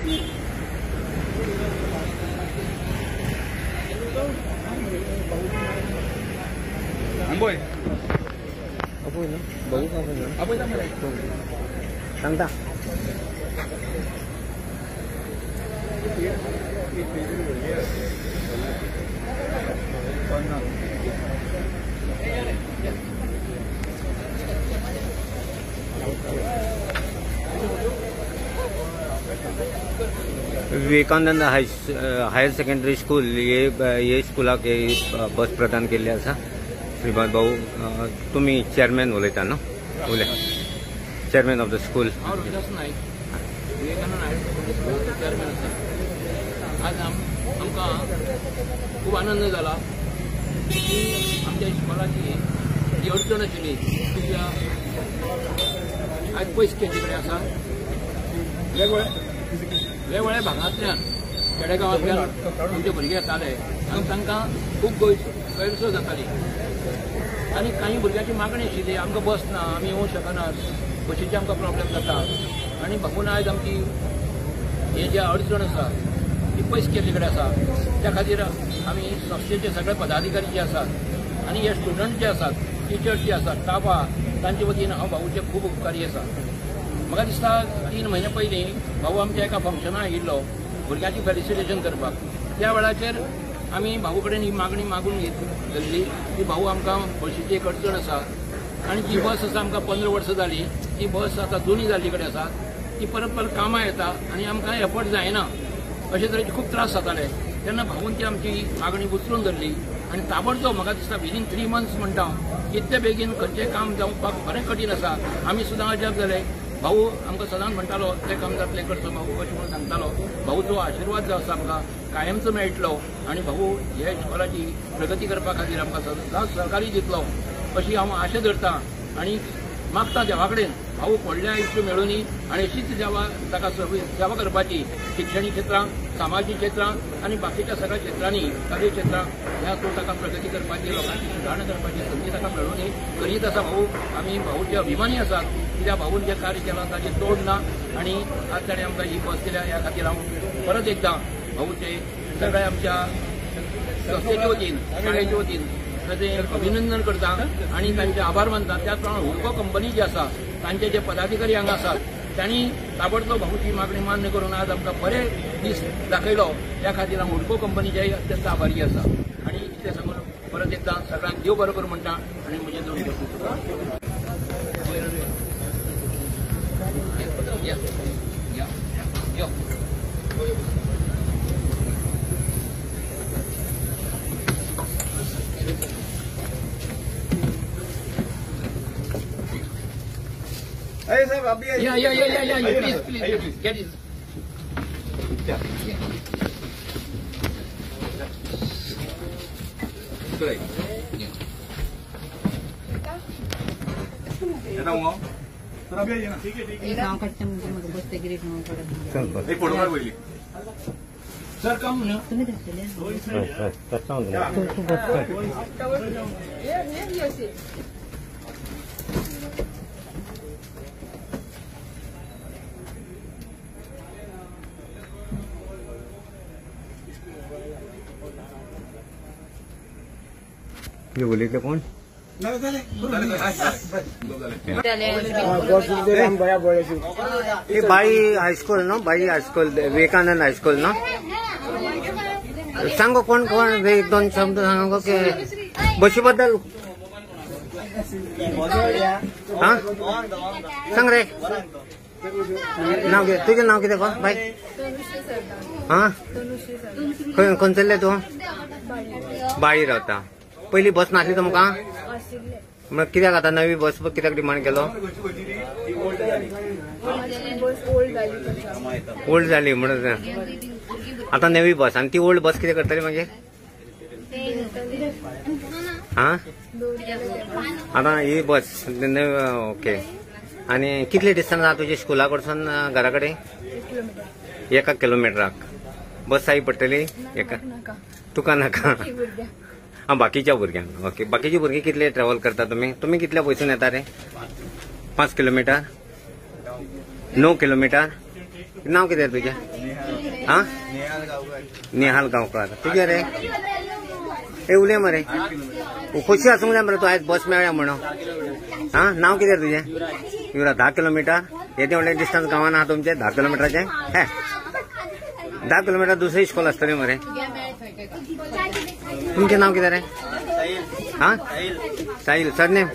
Boy. Apa ini? Bau apa ini? Apa nama itu? Tangta. Vivekananda higher secondary school ये school के bus प्रदान केल्ली आसा. श्रीमान भाऊ तुम्ही चेअरमॅन उलयता न्हू? उलय. Chairman of the school. Vivekananda higher secondary स्कूलचो चेअरमॅन आसा. आज आमकां खूब आनंद जाला की आमच्या इस्कॉलाची जी अडचण आशिल्ली ती आज पयस केंद्री कडेन आसा. वेगवेगळ्या भागांतल्यान खेडेगांवांतल्यान आमचे भुरगे येताले आनी तांकां खूब गैरसोय जाताली आनी कांय भुरग्यांची मागणी आशिल्ली आमकां बस ना, आमी येवंक शकनात, बसीचे आमकां प्रॉब्लेम जाता. आनी बघून आयज आमची हे जे अडचण आसा ती पयस केल्ले कडेन आसा. त्या खातीर आमी संस्थेचे सगळे पदाधिकारी जे आसात आनी हे स्टुडंट जे आसात, टिचर्स जे आसात, स्टाफ आहा, तांचे वतीन हांव भाऊचे खूब उपकारी आसा. म्हाका दिसता 3 म्हयने पयलीं भाऊ आमच्या एका फंक्शनाक आयिल्लो भुरग्यांची फेलिसिटेशन करपाक. त्या वेळाचेर आमी भाऊ कडेन ही मागणी मागून धरली की भाऊ आमकां बसीची एक अडचण आसा आनी जी बस आसा आमकां 15 वर्सां जाली, ती बस आतां जुनी जाल्ली कडेन आसा, ती परत परत कामां येता आनी आमकां एफर्ट जायना, अशे तरेचे खूब त्रास जाताले. तेन्ना भाऊन ती आमची मागणी उचलून धरली आनी ताबडतोब म्हाका दिसता विदीन 3 मंथ्स म्हणटा इतले बेगीन खंयचें काम जावपाक बरें कठीण आसा. आमी सुद्दां अजाप जाले. भाऊ आमकां सदांच म्हणटालो तें काम जातलें करचो भाऊ अशें म्हणून सांगतालो. भाऊचो आशिर्वाद जो आसा आमकां कायमचो मेळटलो आनी भाऊ ह्या इस्कॉलाची प्रगती करपा खातीर आमकां सदांच सहकार्य दितलो अशी हांव आशा धरतां आनी मागता देवा कडेन भाऊ व्हडलें आयुश्य मेळुनी आनी अशीच ताका सेवा करपाची शिक्षणीक क्षेत्रांत, सामाजीक क्षेत्रांत आनी बाकीच्या सगळ्या क्षेत्रांनी, कार्य क्षेत्रांत ह्या तो ताका प्रगती करपाची, लोकांची सुदारणा करपाची संदी ताका मेळुनी करीत आसा भाऊ. आमी भाऊचे अभिमानी आसात कित्याक भाऊन जें कार्य केलां ताचें तोड ना आनी आज ताणें आमकां ही बस दिल्या ह्या खातीर हांव परत एकदां भाऊचे सगळ्या आमच्या संस्थेचे वतीन, शाळेच्या वतीन ताचें अभिनंदन करता आनी तांचे आभार मानता. त्याच प्रमाणे हुडको कंपनी जी आसा तांचे जे पदाधिकारी हांगा आसात त्यांनी ताबडतोब भाऊची मागणी मान्य करून आज आमकां बरे दीस दाखयलो. त्या खातीर हांव हुडको कंपनीचे अत्यंत आभारी आसा आनी इतलें सांगून परत एकदां सगळ्यांक देव बरो करूं म्हणटा आनी म्हजे 2 शब्द Hey, sir, Abhi. Yeah. Please, get it. Great. Ada mau? Sir, Abhi aja na. ठीक है. गाँव करते मुझे बस से गिरी गाँव कर. चल बस. एक फोटो काढ पहिली. सर काम ना तुम्ही दाखवले. कसा होता? तू बस कर. ये बोले क्या कौन? ये बाई हाईस्कूल ना, बाई हाईस्कूल, विवेकानंद हाईस्कूल ना. सांगो कोण कोण 1-2 शब्द सांगो की बशीबद्दल. हा सांग रे. नाव घे. तुझे नाव किती बा बाई? हा कोण चल्ले तू? बाई रावता. पहिली बस नासली तुमका? मग कित्याक आता नवी बस कित्याक डिमांड केलो? ओल्ड जाली म्हणून आता नवी बस. आणि ती ओल्ड बस किती करतली म्हणजे? हा आता ही बस ओके. आणि कितले डिस्टन्स आहा तुझे स्कुला कडसून घरा कडेन? 1 किलोमिटराक बस जाय पडटली एका? तुका नाका. हा बाकीच्या भुरग्यांक. ओके. बाकीची भुरगीं कितले ट्रॅव्हल करता तुम्ही? तुम्ही कितल्या पयसून येता रे? 5 किलोमीटर? 9 किलोमीटर? नाव कितें तुजें आं नेहाल गावकर नेहाल गांवकार तुजें रे ए उलय मरे खोशी आसूंक जाय मरे तूं आयज बस मेळ्ळ्या म्हणून आं नाव कितें तुजें युवराज 10 किलोमिटर येदें व्हडलें डिस्टन्स गांवान आहा तुमचें 10 किलोमिटराचें हे 10 किलोमिटर दुसरी इस्कॉल आसतली मरे तुमचें नाव कितें रे आं साहिल सरनेम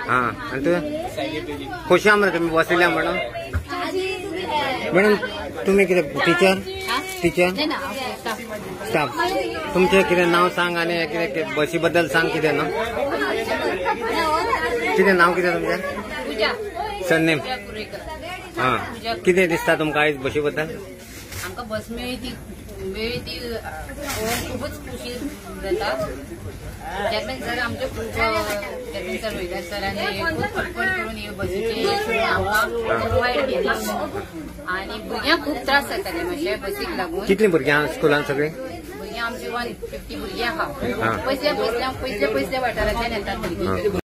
हां आनी तूं खोशी आहा मरे तुमी बस येयल्या म्हणून मॅडम तुमी कितें टिचर स्टाफ तुमचें कितें नाव सांग आनी कितें बसी बद्दल सांग कितें न्हू कितें नाव कितें तुमचें सरनेम हां कितें दिसता तुमकां आयज बशी बद्दल आमकां बस मेळ्ळी ती खूबच खुशी जाता चॅरमॅन सर आमचे खूब चॅरमॅन सर वैद्य सरांनी खूब फटफट करून ही बसीची आमकां प्रोवायड केली आनी भुरग्यांक खूब त्रास जाताले मातशे बसीक लागून कितलीं भुरगीं आहा स्कुलान सगळीं भुरगीं आमची 150 भुरगीं आहा पयसल्या वाठारांतल्यान येतात भुरगीं